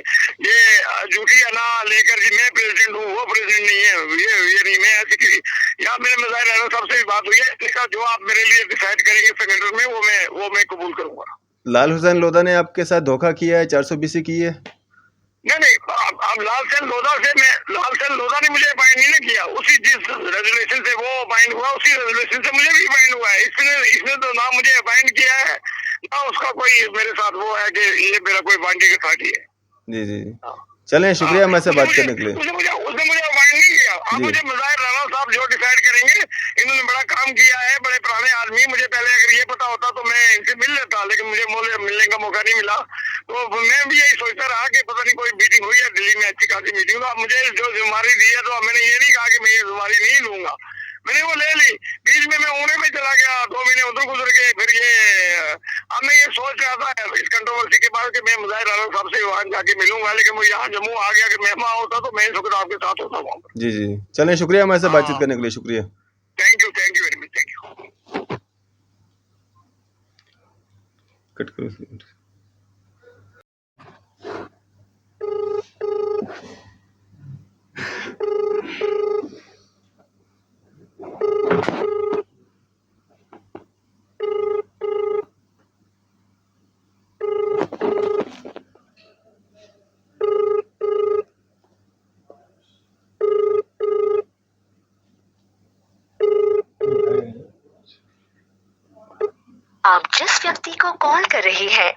झूठी अना लेकर जी मैं प्रेसिडेंट हूँ, वो प्रेसिडेंट नहीं है, ये नहीं। मैं ऐसी किसी, यहाँ मेरे मज़ाहिर राणा साहब से भी बात हुई है, इसका जो आप मेरे लिए डिसाइड करेंगे संगठन में वो मैं कबूल करूंगा। लाल हुसैन लोधा ने आपके साथ धोखा किया है, 420 की है? नहीं, अब लाल हुसैन लोधा ने मुझे अपॉइंट नहीं किया। उसी जिस रेजोल्यूशन से वो अपॉइंट हुआ, उसी रेजोल्यूशन से मुझे भी अपॉइंट हुआ है। इसने तो ना मुझे अपॉइंट किया है, ना उसका कोई मेरे साथ वो है कि ये मेरा कोई बांडी का साथी है। जी चलें, शुक्रिया हमारे से बात करने के लिए। उसने मुझे अपॉइंट नहीं किया। अब मुझे मज़ाहिर राणा साहब जो डिसाइड करेंगे, इन्होंने बड़ा काम किया है, बड़े पुराने आदमी। मुझे पहले अगर ये पता होता तो मैं इनसे मिल लेता, लेकिन मुझे मिलने का मौका नहीं मिला। तो मैं भी यही सोचता रहा कि पता नहीं कोई मीटिंग हुई है दिल्ली में, अच्छी खासी मीटिंग। तो अब मुझे जो जिम्मेदारी दी है, तो मैंने ये नहीं कहा कि मैं ये जिम्मेदारी नहीं लूंगा, मैंने वो ले ली। बीच में मैं ऊने में चला गया, 2 महीने उधर गुजर गए। फिर अब मैं ये सोच रहा था इस कंट्रोवर्सी के बाद कि मैं मज़ाहिर राणा साहब से वहाँ जाके मिलूंगा, लेकिन वो यहाँ जम्मू आ गया। कि मेहमान होता तो मैं इस वक्त आपके साथ होता वहाँ पर। जी चलें, शुक्रिया हमारे से बातचीत करने के लिए। शुक्रिया, thank you very much, thank you. Cut करो। आप जिस व्यक्ति को कॉल कर रहे हैं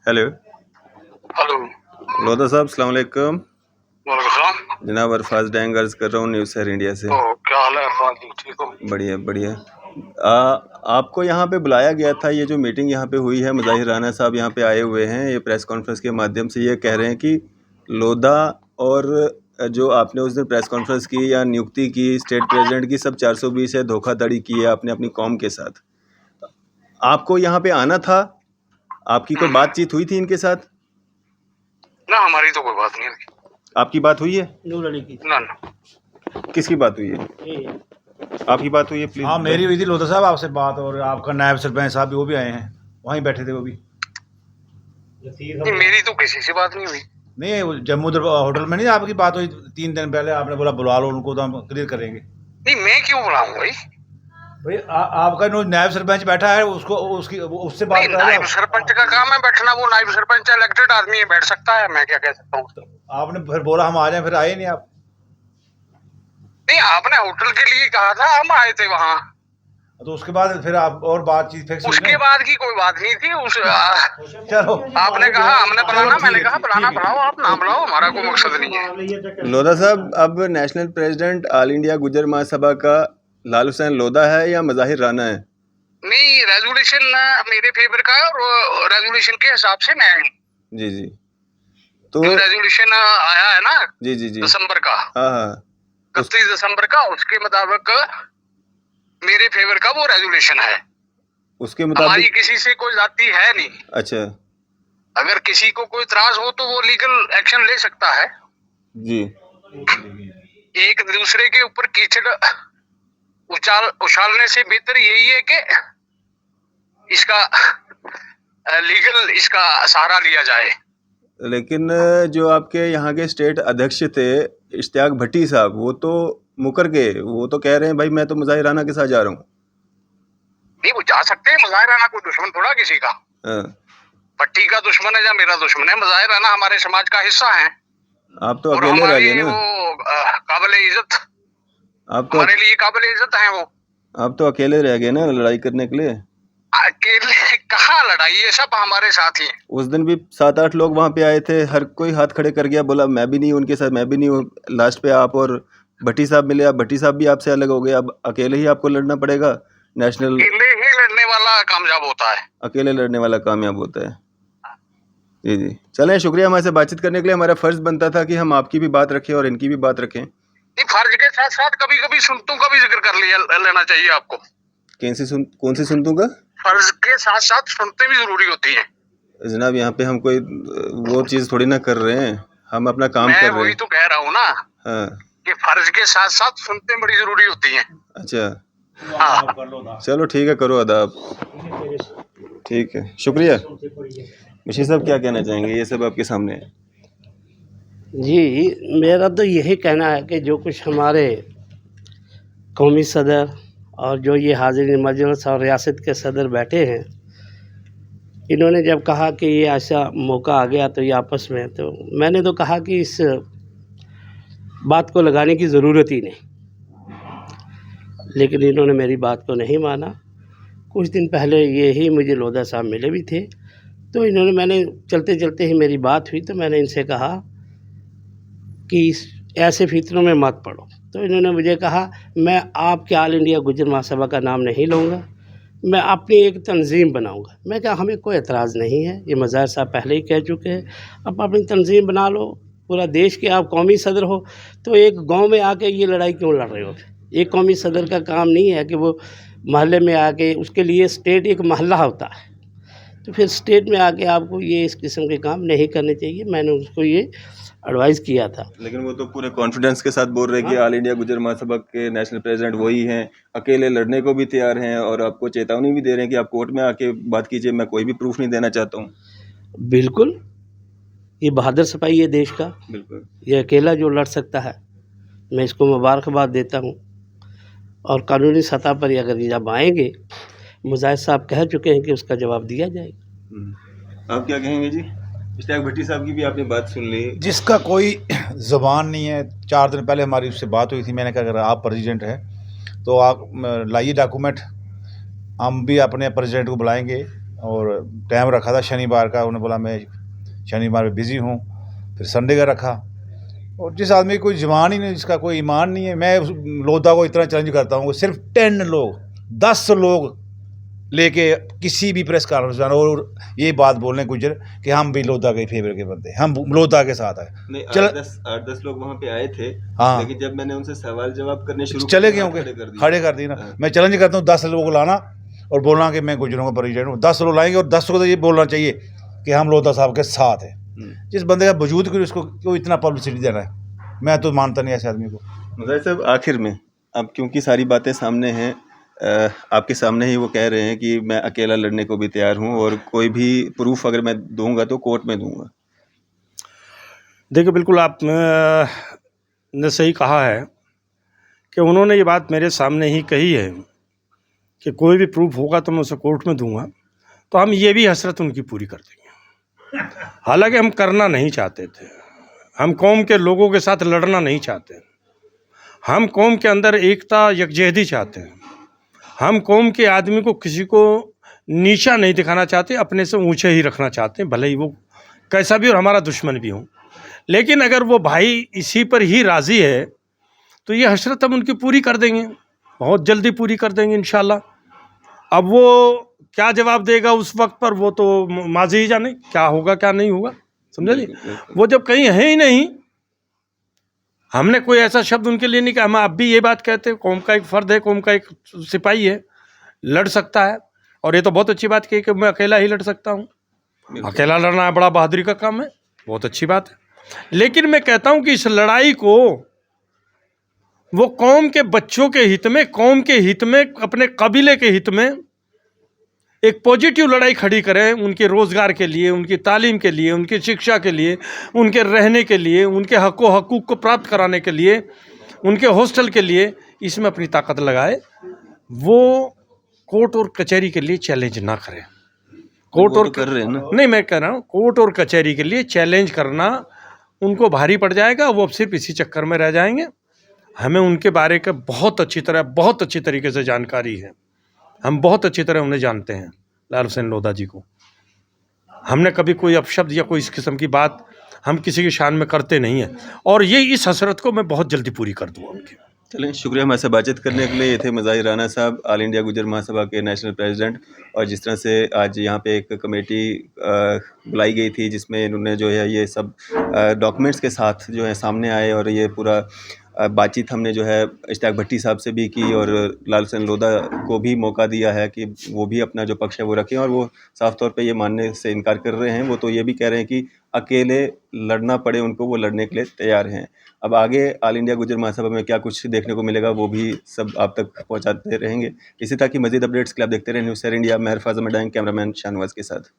हेलो लोधा साहब अस्सलाम वालेकुम। वालेकुम। जनाब अरफाज डैंग अर्ज कर रहा हूँ न्यूज़ सर इंडिया से। तो क्या हाल है अरफाज जी, ठीक हो? बढ़िया बढ़िया। आपको यहाँ पे बुलाया गया था, ये जो मीटिंग यहाँ पे हुई है, मुज़ाहिर राना साहब यहाँ पे आए हुए हैं, ये प्रेस कॉन्फ्रेंस के माध्यम से ये कह रहे हैं कि लोधा और जो आपने उस दिन प्रेस कॉन्फ्रेंस की या नियुक्ति की स्टेट प्रेसिडेंट की, सब 420 है, धोखाधड़ी की है आपने अपनी कौम के साथ। आपको यहाँ पे आना था, आपकी कोई बातचीत हुई थी इनके साथ? ना, हमारी तो कोई बात नहीं है। आपकी बात हुई है? ना ना, किसकी बात हुई है? आपकी बात हुई है प्लीज? हाँ, मेरी हुई थी लोधा साहब आपसे बात, और आपका नायब सरपंच साहब भी वो भी आए हैं, वहीं बैठे थे वो भी। नहीं, मेरी तो किसी से बात नहीं हुई। नहीं, वो जम्मू होटल में नहीं आपकी बात हुई 3 दिन पहले? आपने बोला बुला लो उनको, तो हम क्लियर करेंगे। नहीं, मैं क्यों बुलाऊं भाई? भाई आपका जो नायब सरपंच बैठा है उसको उससे बात नहीं, करा नायब सरपंच का काम है बैठना, वो नायब सरपंच इलेक्टेड आदमी है, बैठ सकता है, मैं क्या कह सकता हूँ। आपने फिर बोला हम आ जाए, फिर आए नहीं आप। नहीं, आपने होटल के लिए कहा था, हम आए थे वहाँ। तो उसके बाद फिर आप और बातचीत फिक्स हुई उसके ना? बाद की कोई बात नहीं थी। चलो, आपने कहा हमने बुलाना, मैंने कहा बुलाना, ठीक है। बुलाओ, आप ना बुलाओ, हमारा कोई मकसद नहीं है। लोधा साहब, अब national president all India Gujjar Mahasabha का लाल हुसैन लोधा है या मुज़ाहिर राना है? नहीं, रेजोल्यूशन मेरे फेवर का है और रेजोल्यूशन के हिसाब से मैं हूँ। जी जी। तो जो रेजोल्यूशन आया है ना जी जी जी, दिसंबर का, हाँ हाँ, 31 दिसंबर का, उसके मुताबिक मेरे फेवर का वो रेजोल्यूशन है। उसके हमारी मुताबिक। किसी से कोई जाती है नहीं। अच्छा अगर किसी को कोई इतराज हो तो वो लीगल एक्शन ले सकता है। जी। एक दूसरे के ऊपर कीचड़ उछालने से बेहतर यही है कि इसका लीगल इसका सहारा लिया जाए। लेकिन जो आपके यहाँ के स्टेट अध्यक्ष थे इश्तियाक भट्टी साहब, वो तो मुकर गए, वो तो कह रहे हैं भाई मैं तो मुज़ाहिर राना के साथ जा रहा हूँ। नहीं, वो जा सकते हैं, मुज़ाहिर राना कोई दुश्मन थोड़ा किसी का। हाँ। भट्टी का दुश्मन है या मेरा दुश्मन है? मुज़ाहिर राना हमारे समाज का हिस्सा है आप तो और अकेले रह हमारे गए ना। वो काबिल इज्जत, आप तो हमारे लिए काबिल इज्जत है वो। आप तो अकेले रह गए ना लड़ाई करने के लिए। अकेले कहाँ लड़ाई, ये सब हमारे साथ ही हैं। उस दिन भी 7-8 लोग वहाँ पे आए थे, हर कोई हाथ खड़े कर गया, बोला मैं भी नहीं हूँ उनके साथ, मैं भी नहीं हूँ। लास्ट पे आप और भट्टी साहब मिले, अब भट्टी साहब भी आपसे अलग हो गए, अब अकेले ही आपको लड़ना पड़ेगा नेशनल। अकेले ही लड़ने वाला कामयाब होता है। अकेले लड़ने वाला कामयाब होता है। जी जी, चलें, शुक्रिया हमारे से बातचीत करने के लिए। हमारा फ़र्ज़ बनता था कि हम आपकी भी बात रखें और इनकी भी बात रखें। नहीं, फर्ज के साथ साथ कभी कभी सुनतों का भी जिक्र कर लेना चाहिए आपको। कौन सी सुनतों का? फर्ज के साथ साथ सुनते भी जरूरी होती हैं। जनाब यहाँ पे हम कोई वो चीज़ थोड़ी ना कर रहे हैं, हम अपना काम मैं कर रहे वही हैं। तो कह रहा हूँ ना हाँ कि फर्ज के साथ साथ सुनते बड़ी जरूरी होती हैं। अच्छा, हाँ, चलो ठीक है, करो अदा आप। ठीक है, शुक्रिया। बशीर साहब क्या कहना चाहेंगे? ये सब आपके सामने है। जी, मेरा तो यही कहना है कि जो कुछ हमारे कौमी सदर और जो ये हाज़िर मजलिस और रियासत के सदर बैठे हैं, इन्होंने जब कहा कि ये ऐसा मौका आ गया तो ये आपस में, तो मैंने तो कहा कि इस बात को लगाने की ज़रूरत ही नहीं, लेकिन इन्होंने मेरी बात को नहीं माना। कुछ दिन पहले ये ही मुझे लोधा साहब मिले भी थे, तो इन्होंने, मैंने चलते चलते ही मेरी बात हुई तो मैंने इनसे कहा कि ऐसे फितरों में मत पड़ो। तो इन्होंने मुझे कहा मैं आपके ऑल इंडिया गुज्जर महासभा का नाम नहीं लूँगा, मैं अपनी एक तंजीम बनाऊँगा। मैं कहा हमें कोई एतराज़ नहीं है, ये मज़ाहिर साहब पहले ही कह चुके हैं, आप अपनी तंजीम बना लो, पूरा देश के आप कौमी सदर हो, तो एक गांव में आके ये लड़ाई क्यों लड़ रहे हो? एक कौमी सदर का काम नहीं है कि वो महल्ले में आके, उसके लिए स्टेट एक महल्ला होता है, तो फिर स्टेट में आके आपको ये इस किस्म के काम नहीं करने चाहिए। मैंने उसको ये एडवाइस किया था। लेकिन वो तो पूरे कॉन्फिडेंस के साथ बोल रहे हैं कि ऑल इंडिया गुज्जर महासभा के नेशनल प्रेसिडेंट वही हैं, अकेले लड़ने को भी तैयार हैं और आपको चेतावनी भी दे रहे हैं कि आप कोर्ट में आके बात कीजिए, मैं कोई भी प्रूफ नहीं देना चाहता हूँ। बिल्कुल, ये बहादुर सिपाही है देश का, बिल्कुल, ये अकेला जो लड़ सकता है, मैं इसको मुबारकबाद देता हूँ। और कानूनी सतह पर ही अगर जब आएंगे, मुजाहिद साहब कह चुके हैं कि उसका जवाब दिया जाएगा। आप क्या कहेंगे जी? इश्तियाक भट्टी साहब की भी आपने बात सुन ली। जिसका कोई ज़बान नहीं है, 4 दिन पहले हमारी उससे बात हुई थी, मैंने कहा अगर आप प्रेसिडेंट हैं तो आप लाइए डॉक्यूमेंट, हम भी अपने प्रेसिडेंट को बुलाएंगे। और टाइम रखा था शनिवार का, उन्होंने बोला मैं शनिवार में बिज़ी हूँ, फिर संडे का रखा। और जिस आदमी की कोई ज़बान ही नहीं, जिसका कोई ईमान नहीं है, मैं उस लोधा को इतना चैलेंज करता हूँ, सिर्फ 10 लोग 10 लोग लेके किसी भी प्रेस कॉन्फ्रेंस में और ये बात बोलने गुजर कि हम भी लोधा के फेवर के बंदे, हम लोधा के साथ आए। नहीं, चल 8-10 लोग वहाँ पे आए थे, हाँ, लेकिन जब मैंने उनसे सवाल जवाब करने शुरू चले किए, गए हाथ होंगे, खड़े कर दिए ना। हाँ। मैं चैलेंज करता हूँ 10 लोग लाना और बोलना कि मैं गुजरों का प्रेसिडेंट हूँ। 10 लोग लाएंगे और 10 को तो ये बोलना चाहिए कि हम लोधा साहब के साथ हैं। जिस बंदे का वजूद करो उसको क्यों इतना पब्लिसिटी देना है, मैं तो मानता नहीं ऐसे आदमी को। मुझे साहब आखिर में, अब क्योंकि सारी बातें सामने हैं, आपके सामने ही वो कह रहे हैं कि मैं अकेला लड़ने को भी तैयार हूं और कोई भी प्रूफ अगर मैं दूंगा तो कोर्ट में दूंगा। देखिए, बिल्कुल आप ने सही कहा है कि उन्होंने ये बात मेरे सामने ही कही है कि कोई भी प्रूफ होगा तो मैं उसे कोर्ट में दूंगा। तो हम ये भी हसरत उनकी पूरी कर देंगे। हालांकि हम करना नहीं चाहते थे, हम कौम के लोगों के साथ लड़ना नहीं चाहते, हम कौम के अंदर एकता यकजहती चाहते हैं, हम कौम के आदमी को किसी को नीचा नहीं दिखाना चाहते, अपने से ऊंचे ही रखना चाहते हैं, भले ही वो कैसा भी और हमारा दुश्मन भी हो। लेकिन अगर वो भाई इसी पर ही राज़ी है तो ये हसरत हम उनकी पूरी कर देंगे, बहुत जल्दी पूरी कर देंगे इंशाल्लाह। अब वो क्या जवाब देगा उस वक्त पर, वो तो माज़ी ही जाने क्या होगा क्या नहीं होगा, समझे जी। वो जब कहीं है ही नहीं, हमने कोई ऐसा शब्द उनके लिए नहीं कहा। हम अब भी ये बात कहते हैं, कौम का एक फ़र्द है, कौम का एक सिपाही है, लड़ सकता है। और ये तो बहुत अच्छी बात की कि मैं अकेला ही लड़ सकता हूँ। अकेला लड़ना बड़ा बहादुरी का काम है, बहुत अच्छी बात है। लेकिन मैं कहता हूँ कि इस लड़ाई को वो कौम के बच्चों के हित में, कौम के हित में, अपने कबीले के हित में एक पॉजिटिव लड़ाई खड़ी करें, उनके रोज़गार के लिए, उनकी तालीम के लिए, उनकी शिक्षा के लिए, उनके रहने के लिए, उनके हकूक़ को प्राप्त कराने के लिए, उनके हॉस्टल के लिए, इसमें अपनी ताकत लगाए। वो कोर्ट और कचहरी के लिए चैलेंज ना करें। कोर्ट और कर रहे हैं ना, नहीं, मैं कह रहा हूँ कोर्ट और कचहरी के लिए चैलेंज करना उनको भारी पड़ जाएगा, वो अब सिर्फ इसी चक्कर में रह जाएंगे। हमें उनके बारे का बहुत अच्छी तरीके से जानकारी है, हम बहुत अच्छी तरह उन्हें जानते हैं, लाल हुसैन लोधा जी को। हमने कभी कोई अपशब्द या कोई इस किस्म की बात हम किसी की शान में करते नहीं हैं, और ये इस हसरत को मैं बहुत जल्दी पूरी कर दूँगा उनकी। चलें, शुक्रिया हमारे से बातचीत करने के लिए। ये थे मज़ाहिर राना साहब, ऑल इंडिया गुजर महासभा के नेशनल प्रेसिडेंट। और जिस तरह से आज यहाँ पे एक कमेटी बुलाई गई थी जिसमें इन्होंने जो है ये सब डॉक्यूमेंट्स के साथ जो है सामने आए, और ये पूरा बातचीत हमने जो है इश्तियाक भट्टी साहब से भी की, और लाल हुसैन लोधा को भी मौका दिया है कि वो भी अपना जो पक्ष है वो रखें। और वो साफ़ तौर पे ये मानने से इनकार कर रहे हैं, वो तो ये भी कह रहे हैं कि अकेले लड़ना पड़े उनको, वो लड़ने के लिए तैयार हैं। अब आगे ऑल इंडिया गुजर महासभा में क्या कुछ देखने को मिलेगा वो भी सब आप तक पहुँचाते रहेंगे। इसी तरह की मज़ीद अपडेट्स के लिए आप देखते रहें न्यूज़ सर इंडिया। मैं हरफाज़ अहमद डांग, कैमरामैन शाहनवाज़ के साथ।